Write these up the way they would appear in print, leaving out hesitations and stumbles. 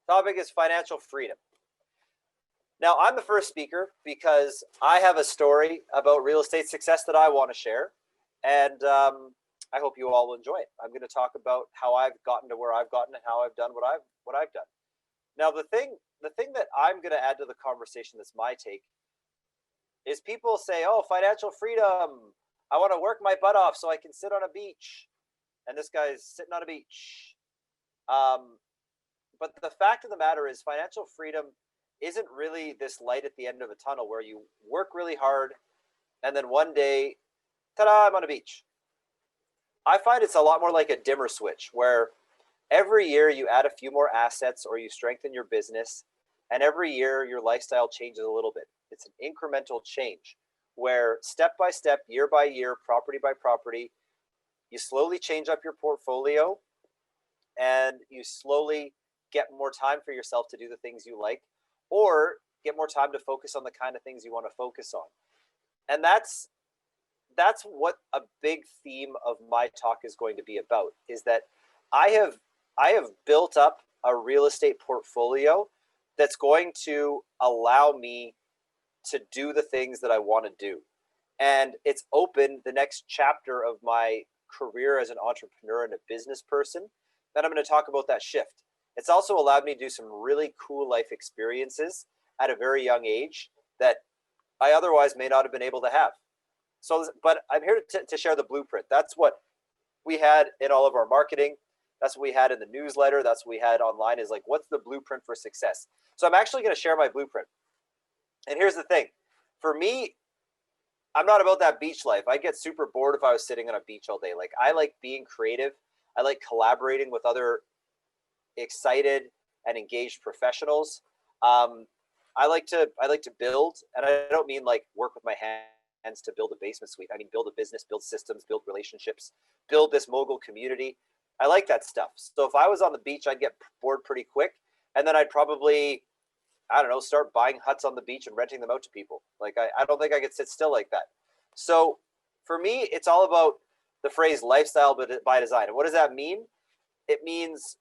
Topic is financial freedom. Now, I'm the first speaker because I have a story about real estate success that I want to share, and I hope you all will enjoy it. I'm going to talk about how I've gotten to where I've gotten and how I've done what I've done. Now, the thing that I'm going to add to the conversation that's my take is people say, "Oh, financial freedom. I want to work my butt off so I can sit on a beach," and this guy's sitting on a beach. But the fact of the matter is, financial freedom isn't really this light at the end of a tunnel where you work really hard and then one day, ta-da, I'm on a beach. I find it's a lot more like a dimmer switch where every year you add a few more assets or you strengthen your business, and every year your lifestyle changes a little bit. It's an incremental change where step by step, year by year, property by property, you slowly change up your portfolio and you slowly get more time for yourself to do the things you like, or get more time to focus on the kind of things you want to focus on. And that's what a big theme of my talk is going to be about, is that I have built up a real estate portfolio that's going to allow me to do the things that I want to do. And it's opened the next chapter of my career as an entrepreneur and a business person. Then I'm going to talk about that shift. It's also allowed me to do some really cool life experiences at a very young age that I otherwise may not have been able to have. So, but I'm here to share the blueprint. That's what we had in all of our marketing. That's what we had in the newsletter. That's what we had online, is like, what's the blueprint for success? So I'm actually going to share my blueprint. And here's the thing. For me, I'm not about that beach life. I'd get super bored if I was sitting on a beach all day. Like, I like being creative. I like collaborating with other excited and engaged professionals. I like to build, and I don't mean like work with my hands to build a basement suite. I mean, build a business, build systems, build relationships, build this mogul community. I like that stuff. So if I was on the beach, I'd get bored pretty quick. And then I'd probably, I don't know, start buying huts on the beach and renting them out to people. Like, I don't think I could sit still like that. So for me, it's all about the phrase lifestyle by design. And what does that mean? It means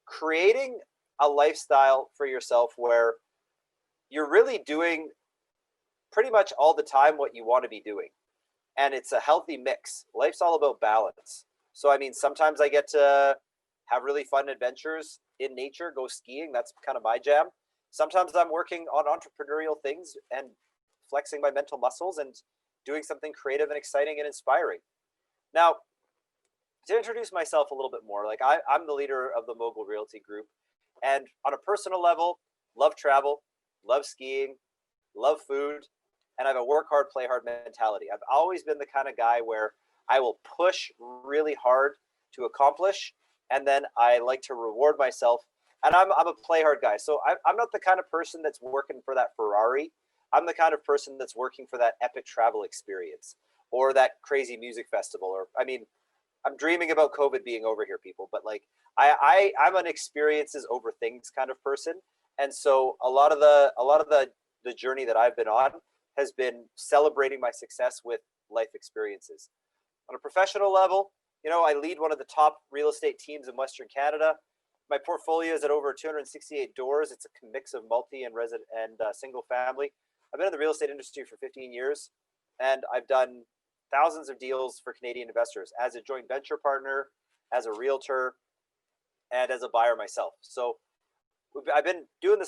creating a lifestyle for yourself where you're really doing pretty much all the time what you want to be doing. And it's a healthy mix. Life's all about balance. So, I mean, sometimes I get to have really fun adventures in nature, go skiing. That's kind of my jam. Sometimes I'm working on entrepreneurial things and flexing my mental muscles and doing something creative and exciting and inspiring. Now, to introduce myself a little bit more, like I'm the leader of the Mogul Realty Group. And on a personal level, love travel, love skiing, love food, and I have a work hard, play hard mentality. I've always been the kind of guy where I will push really hard to accomplish, and then I like to reward myself. And I'm a play hard guy. So I'm not the kind of person that's working for that Ferrari. I'm the kind of person that's working for that epic travel experience or that crazy music festival. Or, I mean, I'm dreaming about COVID being over here, people. But like, I'm an experiences over things kind of person. And so a lot of the journey that I've been on has been celebrating my success with life experiences. On a professional level, you know, I lead one of the top real estate teams in Western Canada. My portfolio is at over 268 doors. It's a mix of multi and resident and single family. I've been in the real estate industry for 15 years, and I've done thousands of deals for Canadian investors as a joint venture partner, as a realtor, and as a buyer myself. So I've been doing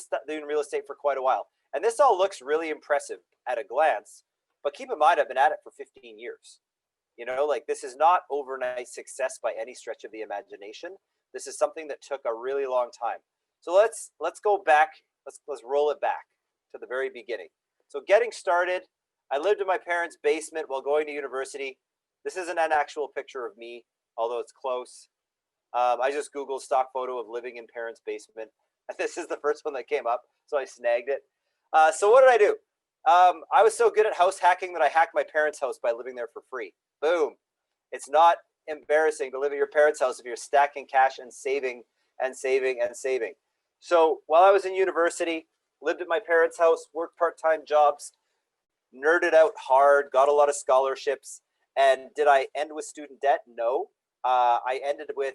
real estate for quite a while. And this all looks really impressive at a glance, but keep in mind, I've been at it for 15 years. You know, like, this is not overnight success by any stretch of the imagination. This is something that took a really long time. So let's go back. Let's roll it back to the very beginning. So getting started, I lived in my parents' basement while going to university. This isn't an actual picture of me, although it's close. I just Googled stock photo of living in parents' basement. This is the first one that came up, so I snagged it. So what did I do? I was so good at house hacking that I hacked my parents' house by living there for free. Boom. It's not embarrassing to live at your parents' house if you're stacking cash and saving and saving and saving. So while I was in university, lived at my parents' house, worked part-time jobs, nerded out hard, got a lot of scholarships. And did I end with student debt? No. I ended with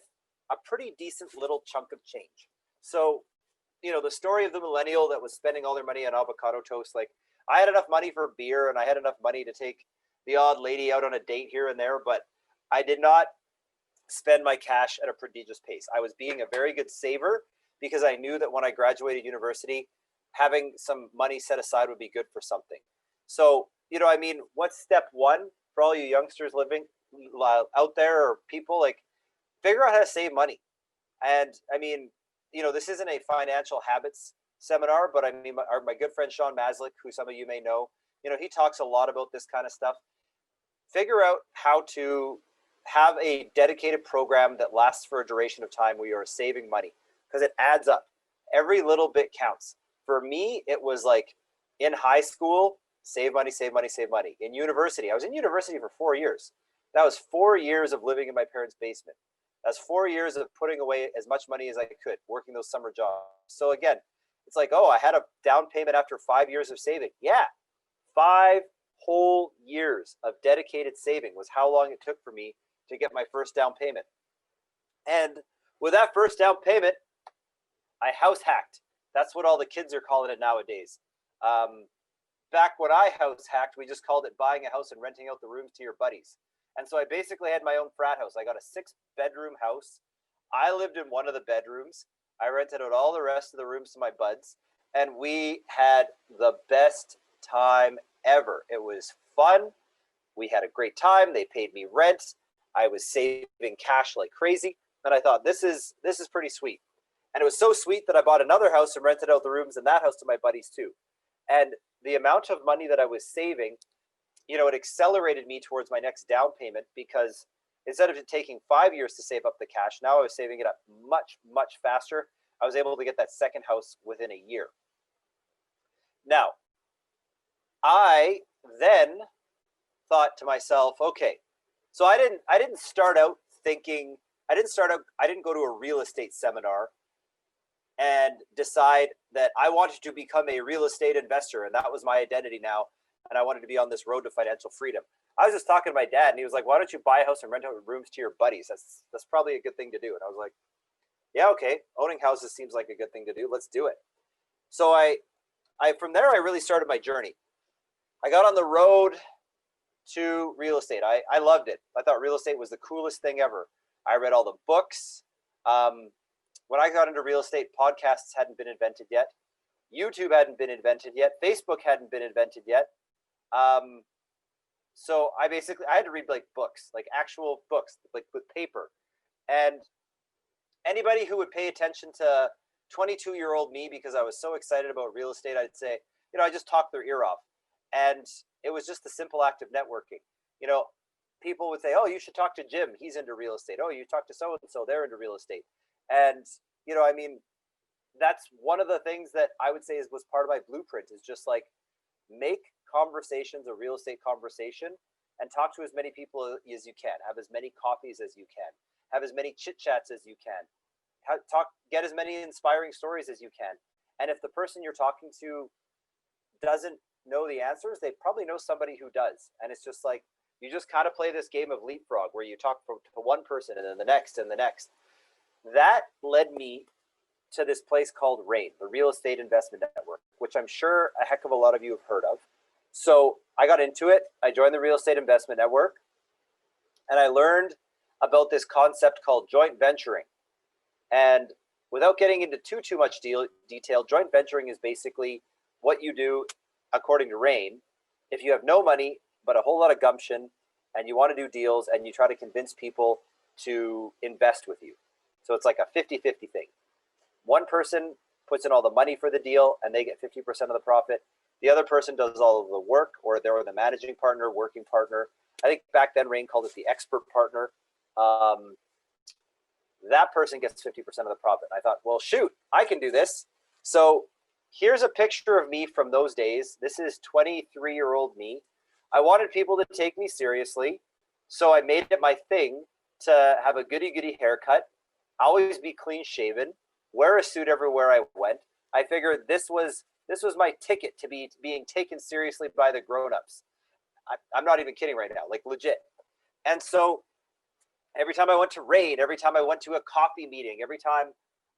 a pretty decent little chunk of change. So the story of the millennial that was spending all their money on avocado toast. Like, I had enough money for beer and I had enough money to take the odd lady out on a date here and there, but I did not spend my cash at a prodigious pace. I was being a very good saver because I knew that when I graduated university, having some money set aside would be good for something. So, what's step one for all you youngsters living out there, or people, like, figure out how to save money. And this isn't a financial habits seminar, but my good friend Sean Maslick, who some of you may know, he talks a lot about this kind of stuff. Figure out how to have a dedicated program that lasts for a duration of time where you're saving money, because it adds up. Every little bit counts. For me, it was like in high school, save money, save money, save money. In university, I was in university for 4 years. That was 4 years of living in my parents' basement. That's 4 years of putting away as much money as I could, working those summer jobs. So again, it's like, oh, I had a down payment after 5 years of saving. Yeah, 5 whole years of dedicated saving was how long it took for me to get my first down payment. And with that first down payment, I house hacked. That's what all the kids are calling it nowadays. Back when I house hacked, we just called it buying a house and renting out the rooms to your buddies. And so I basically had my own frat house. I got a 6-bedroom house. I lived in one of the bedrooms. I rented out all the rest of the rooms to my buds. And we had the best time ever. It was fun. We had a great time. They paid me rent. I was saving cash like crazy. And I thought, this is pretty sweet. And it was so sweet that I bought another house and rented out the rooms in that house to my buddies too. And the amount of money that I was saving, it accelerated me towards my next down payment, because instead of it taking 5 years to save up the cash, now I was saving it up much, much faster. I was able to get that second house within a year. Now, I then thought to myself, okay, so I didn't start out thinking, I didn't go to a real estate seminar and decide that I wanted to become a real estate investor, and that was my identity now, and I wanted to be on this road to financial freedom. I was just talking to my dad, and he was like, why don't you buy a house and rent out rooms to your buddies? That's probably a good thing to do. And I was like, yeah, okay, owning houses seems like a good thing to do. Let's do it. So I from there, I really started my journey. I got on the road to real estate. I loved it. I thought real estate was the coolest thing ever. I read all the books. When I got into real estate, podcasts hadn't been invented yet. YouTube hadn't been invented yet. Facebook hadn't been invented yet. So I had to read like books, like actual books, like with paper. And anybody who would pay attention to 22-year-old me, because I was so excited about real estate, I'd say, I just talked their ear off. And it was just the simple act of networking. People would say, oh, you should talk to Jim. He's into real estate. Oh, you talk to so-and-so, they're into real estate. And, that's one of the things that I would say was part of my blueprint, is just like, make conversations a real estate conversation and talk to as many people as you can. Have as many coffees as you can. Have as many chit chats as you can. Get as many inspiring stories as you can. And if the person you're talking to doesn't know the answers, they probably know somebody who does. And it's just like, you just kind of play this game of leapfrog where you talk to one person and then the next and the next. That led me to this place called RAIN, the Real Estate Investment Network, which I'm sure a heck of a lot of you have heard of. So I got into it. I joined the Real Estate Investment Network, and I learned about this concept called joint venturing. And without getting into too much detail, joint venturing is basically what you do, according to RAIN, if you have no money but a whole lot of gumption and you want to do deals and you try to convince people to invest with you. So it's like a 50-50 thing. One person puts in all the money for the deal and they get 50% of the profit. The other person does all of the work, or they're the managing partner, working partner. I think back then RAIN called it the expert partner. That person gets 50% of the profit. I thought, well, shoot, I can do this. So here's a picture of me from those days. This is 23-year-old me. I wanted people to take me seriously, so I made it my thing to have a goody-goody haircut, always be clean-shaven, wear a suit everywhere I went. I figured this was my ticket to being taken seriously by the grown-ups. I'm not even kidding right now, like legit. And so every time I went to RAIN, every time I went to a coffee meeting, every time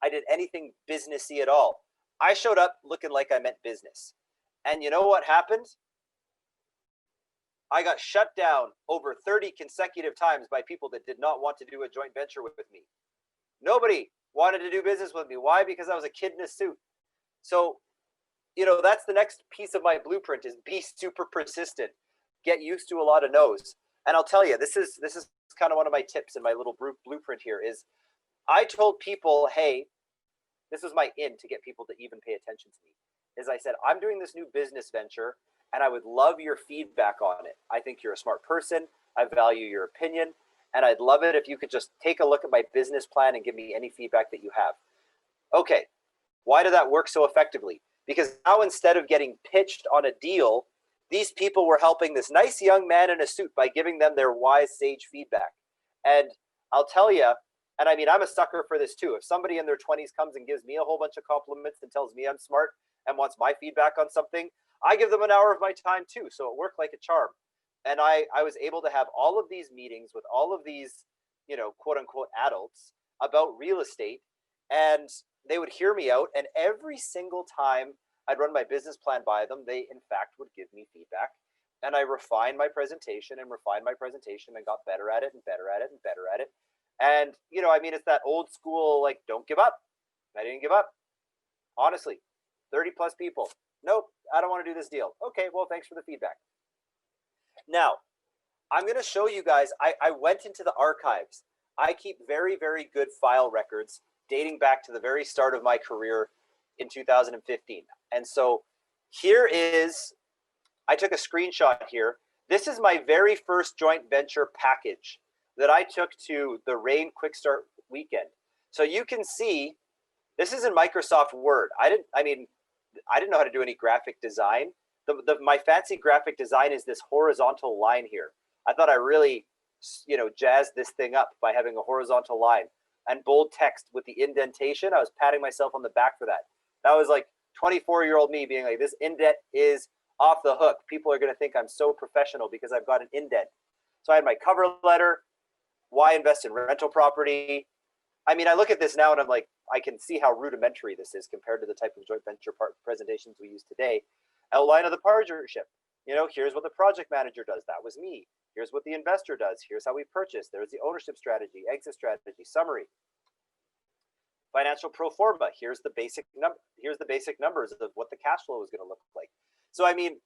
I did anything businessy at all, I showed up looking like I meant business. And you know what happened? I got shut down over 30 consecutive times by people that did not want to do a joint venture with me. Nobody wanted to do business with me. Why? Because I was a kid in a suit. So, that's the next piece of my blueprint is be super persistent. Get used to a lot of no's. And I'll tell you, this is kind of one of my tips in my little blueprint here is I told people, hey, this was my in to get people to even pay attention to me. Is I said, I'm doing this new business venture and I would love your feedback on it. I think you're a smart person. I value your opinion. And I'd love it if you could just take a look at my business plan and give me any feedback that you have. Okay, why did that work so effectively? Because now instead of getting pitched on a deal, these people were helping this nice young man in a suit by giving them their wise sage feedback. And I'll tell you, and I mean, I'm a sucker for this too. If somebody in their 20s comes and gives me a whole bunch of compliments and tells me I'm smart and wants my feedback on something, I give them an hour of my time too. So it worked like a charm. And I was able to have all of these meetings with all of these, quote unquote adults about real estate. And they would hear me out. And every single time I'd run my business plan by them, they in fact would give me feedback. And I refined my presentation and got better at it and better at it and better at it. And, it's that old school, like, don't give up. I didn't give up. Honestly, 30 plus people. Nope, I don't want to do this deal. Okay, well, thanks for the feedback. Now, I'm going to show you guys, I went into the archives. I keep very, very good file records dating back to the very start of my career in 2015. And so here is, I took a screenshot here. This is my very first joint venture package that I took to the Rain Quick Start weekend. So you can see, this is in Microsoft Word. I didn't know how to do any graphic design. My fancy graphic design is this horizontal line here. I thought I really, jazzed this thing up by having a horizontal line and bold text with the indentation. I was patting myself on the back for that. That was like 24-year-old me being like, this indent is off the hook. People are going to think I'm so professional because I've got an indent. So I had my cover letter, why invest in rental property. I mean, I look at this now and I'm like, I can see how rudimentary this is compared to the type of joint venture presentations we use today. Outline of the partnership. Here's what the project manager does. That was me. Here's what the investor does. Here's how we purchase. There's the ownership strategy, exit strategy, summary. Financial pro forma. Here's the basic numbers of what the cash flow is going to look like. So, I mean,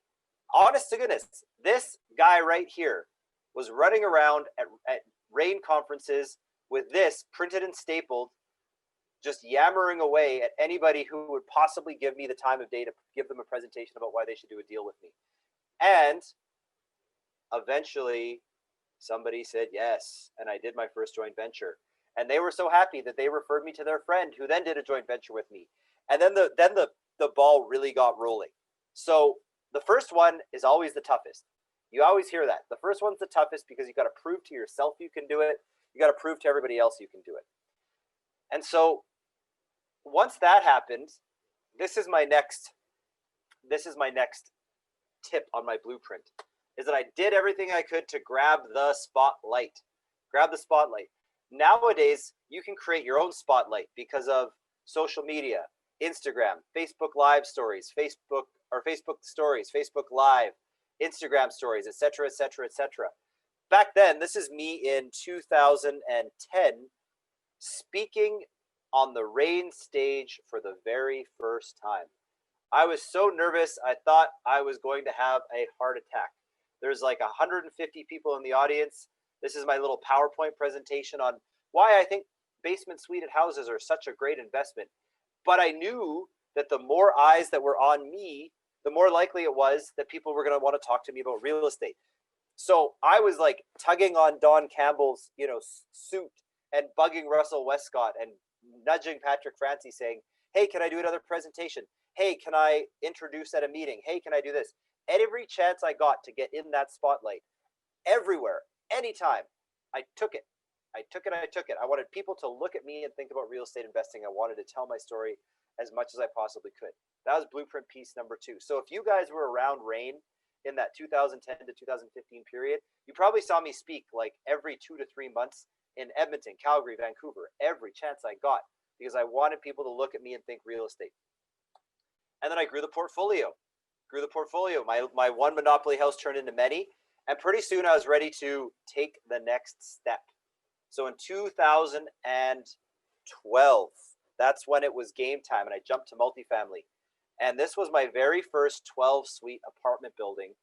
honest to goodness, this guy right here was running around at RAIN conferences with this printed and stapled, just yammering away at anybody who would possibly give me the time of day to give them a presentation about why they should do a deal with me. And eventually somebody said yes, and I did my first joint venture. And they were so happy that they referred me to their friend who then did a joint venture with me. And then the ball really got rolling. So the first one is always the toughest. You always hear that. The first one's the toughest because you got to prove to yourself you can do it. You got to prove to everybody else you can do it. And so once that happened, this is my next tip on my blueprint, is that I did everything I could to grab the spotlight. Grab the spotlight. Nowadays, you can create your own spotlight because of social media, Instagram, Facebook Live stories, Facebook stories, Facebook Live, Instagram stories, etc., etc., etc. Back then, this is me in 2010 speaking on the RAIN stage for the very first time. I was so nervous, I thought I was going to have a heart attack. There's like 150 people in the audience. This is my little PowerPoint presentation on why I think basement suited houses are such a great investment. But I knew that the more eyes that were on me, the more likely it was that people were going to want to talk to me about real estate. So I was like tugging on Don Campbell's, suit and bugging Russell Westcott and nudging Patrick Francie saying, hey, can I do another presentation? Hey, can I introduce at a meeting? Hey, can I do this? Every chance I got to get in that spotlight, everywhere, anytime, I took it. I took it. I wanted people to look at me and think about real estate investing. I wanted to tell my story as much as I possibly could. That was blueprint piece number 2. So if you guys were around RAIN in that 2010 to 2015 period, you probably saw me speak like every 2 to 3 months in Edmonton, Calgary, Vancouver, every chance I got, because I wanted people to look at me and think real estate. And then I grew the portfolio. My one monopoly house turned into many, and pretty soon I was ready to take the next step. So in 2012, that's when it was game time, and I jumped to multifamily. And this was my very first 12 suite apartment building.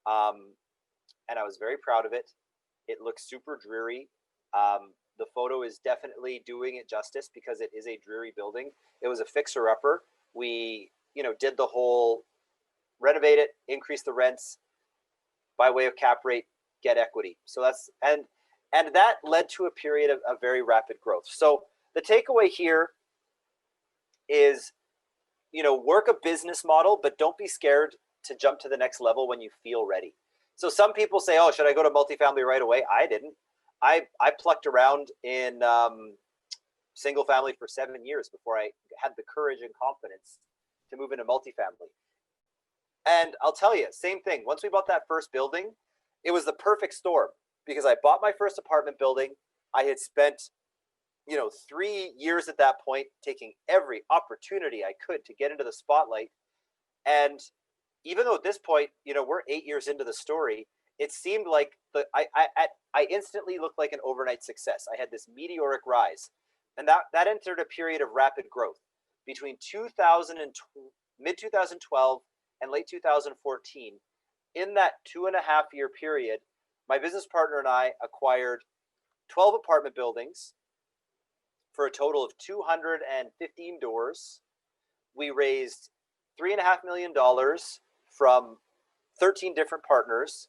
And I was very proud of it. It looks super dreary. The photo is definitely doing it justice because it is a dreary building. It was a fixer-upper. We, did the whole renovate it, increase the rents by way of cap rate, get equity. So and that led to a period of very rapid growth. So the takeaway here is, work a business model, but don't be scared to jump to the next level when you feel ready. So some people say, oh, should I go to multifamily right away? I didn't. I plucked around in single family for 7 years before I had the courage and confidence to move into multifamily. And I'll tell you, same thing. Once we bought that first building, it was the perfect storm because I bought my first apartment building. I had spent, 3 years at that point, taking every opportunity I could to get into the spotlight. And even though at this point, we're 8 years into the story, it seemed like I instantly looked like an overnight success. I had this meteoric rise, and that entered a period of rapid growth between mid 2012 and late 2014. In that 2.5 year period, my business partner and I acquired 12 apartment buildings for a total of 215 doors. We raised $3.5 million from 13 different partners.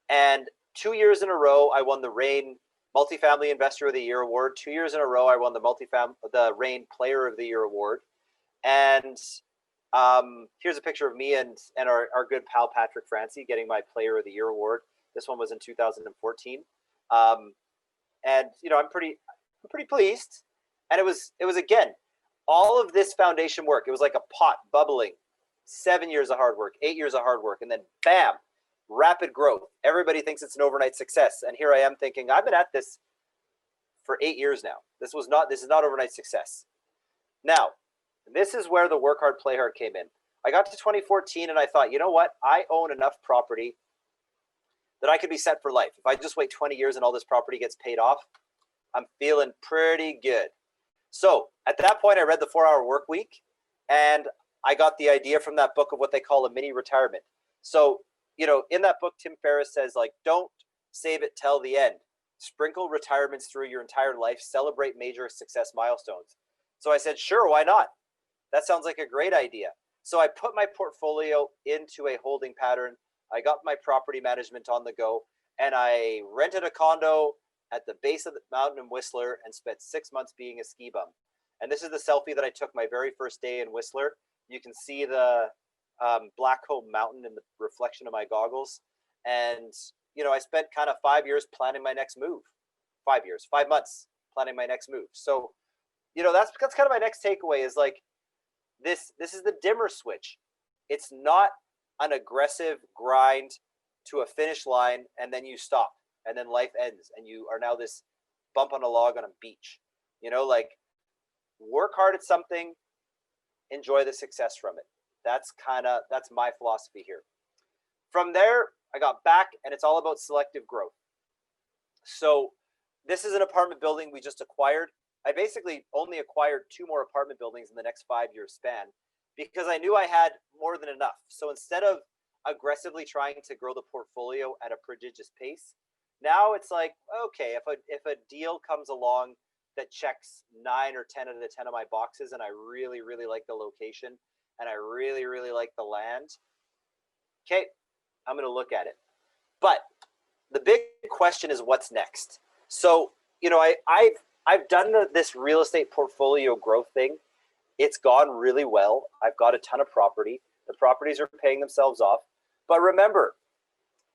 And 2 years in a row, I won the REIN Multifamily Investor of the Year Award. 2 years in a row, I won the REIN Player of the Year Award. And here's a picture of me and our good pal Patrick Francie getting my Player of the Year Award. This one was in 2014. And I'm pretty pleased. And it was again, all of this foundation work. It was like a pot bubbling. 7 years of hard work, 8 years of hard work, and then bam, rapid growth. Everybody thinks it's an overnight success, and here I am thinking I've been at this for 8 years now. This is not overnight success. Now, this is where the work hard, play hard came in. I got to 2014 and I thought, you know what? I own enough property that I could be set for life. If I just wait 20 years and all this property gets paid off, I'm feeling pretty good. So at that point, I read the 4-Hour Work Week, and I got the idea from that book of what they call a mini retirement. So, in that book, Tim Ferriss says, don't save it till the end. Sprinkle retirements through your entire life. Celebrate major success milestones. So I said, sure, why not? That sounds like a great idea. So I put my portfolio into a holding pattern. I got my property management on the go, and I rented a condo at the base of the mountain in Whistler and spent 6 months being a ski bum. And this is the selfie that I took my very first day in Whistler. You can see the Blackcomb Mountain in the reflection of my goggles. And, I spent kind of 5 years planning my next move. 5 months planning my next move. So, that's kind of my next takeaway is this is the dimmer switch. It's not an aggressive grind to a finish line and then you stop and then life ends and you are now this bump on a log on a beach. Work hard at something, enjoy the success from it. That's my philosophy here. From there, I got back, and it's all about selective growth. So this is an apartment building we just acquired. I basically only acquired 2 more apartment buildings in the next 5-year span because I knew I had more than enough. So instead of aggressively trying to grow the portfolio at a prodigious pace, now it's like, okay, if a deal comes along that checks 9 or 10 out of 10 of my boxes, and I really, really like the location, and I really, really like the land, okay, I'm going to look at it. But the big question is what's next? So, I've done this real estate portfolio growth thing. It's gone really well. I've got a ton of property. The properties are paying themselves off. But remember,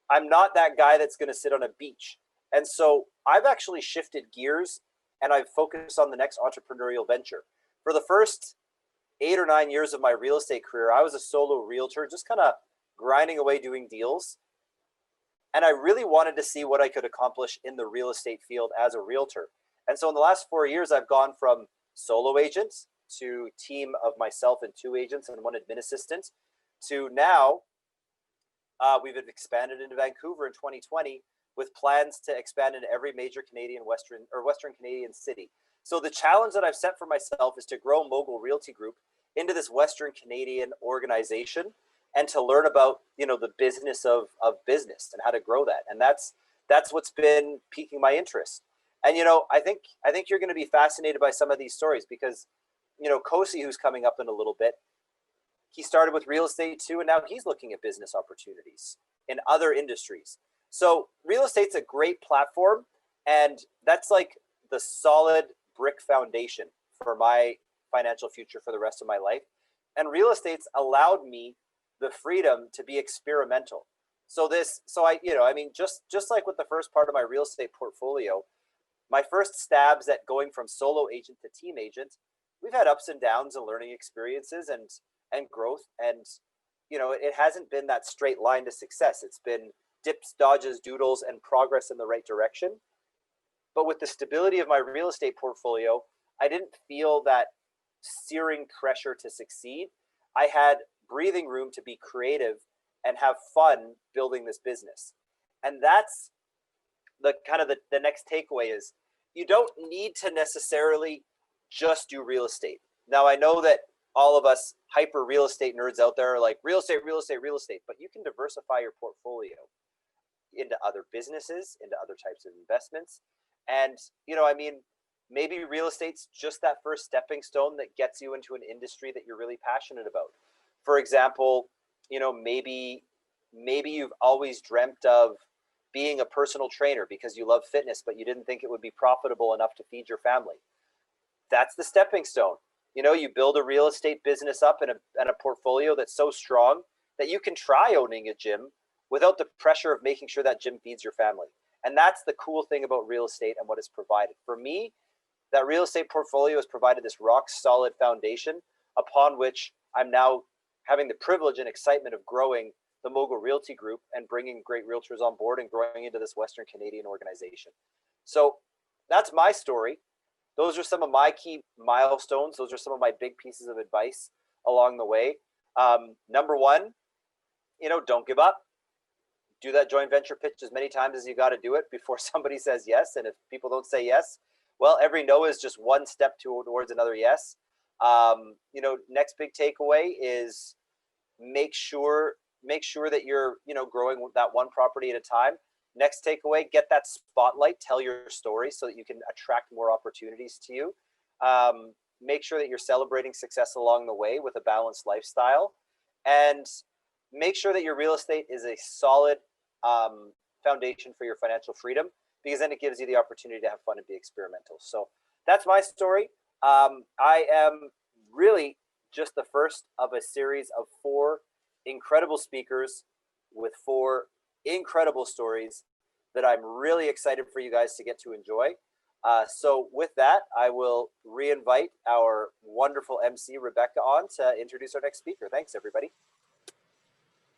I'm not that guy that's going to sit on a beach. And so I've actually shifted gears and I've focused on the next entrepreneurial venture. For the first 8 or 9 years of my real estate career, I was a solo realtor, just kind of grinding away doing deals. And I really wanted to see what I could accomplish in the real estate field as a realtor. And so in the last 4 years, I've gone from solo agent to team of myself and 2 agents and 1 admin assistant to now we've expanded into Vancouver in 2020 with plans to expand into every major Canadian Western Canadian city. So the challenge that I've set for myself is to grow Mogul Realty Group into this Western Canadian organization and to learn about, the business of business and how to grow that. And that's what's been piquing my interest. And, I think you're going to be fascinated by some of these stories because, Kosi, who's coming up in a little bit, he started with real estate too, and now he's looking at business opportunities in other industries. So real estate's a great platform, and that's like the solid brick foundation for my financial future for the rest of my life. And real estate's allowed me the freedom to be experimental. So just like with the first part of my real estate portfolio, my first stabs at going from solo agent to team agent, we've had ups and downs and learning experiences and growth. And, it hasn't been that straight line to success. It's been dips, dodges, doodles, and progress in the right direction. But with the stability of my real estate portfolio, I didn't feel that searing pressure to succeed. I had breathing room to be creative and have fun building this business. And that's the kind of the next takeaway is you don't need to necessarily just do real estate. Now, I know that all of us hyper real estate nerds out there are like real estate, but you can diversify your portfolio into other businesses, into other types of investments. And, maybe real estate's just that first stepping stone that gets you into an industry that you're really passionate about. For example, maybe you've always dreamt of being a personal trainer because you love fitness, but you didn't think it would be profitable enough to feed your family. That's the stepping stone. You build a real estate business up and a portfolio that's so strong that you can try owning a gym without the pressure of making sure that gym feeds your family. And that's the cool thing about real estate and what it's provided. For me, that real estate portfolio has provided this rock solid foundation upon which I'm now having the privilege and excitement of growing the Mogul Realty Group and bringing great realtors on board and growing into this Western Canadian organization. So that's my story. Those are some of my key milestones. Those are some of my big pieces of advice along the way. Number 1, don't give up. Do that joint venture pitch as many times as you got to do it before somebody says yes. And if people don't say yes, well, every no is just one step towards another yes. Next big takeaway is make sure that you're, growing that one property at a time. Next takeaway, get that spotlight, tell your story so that you can attract more opportunities to you. Make sure that you're celebrating success along the way with a balanced lifestyle, and make sure that your real estate is a solid foundation for your financial freedom, because then it gives you the opportunity to have fun and be experimental. So that's my story. I am really just the first of a series of 4 incredible speakers with 4 incredible stories that I'm really excited for you guys to get to enjoy. So with that, I will re-invite our wonderful MC, Rebecca, on to introduce our next speaker. Thanks, everybody.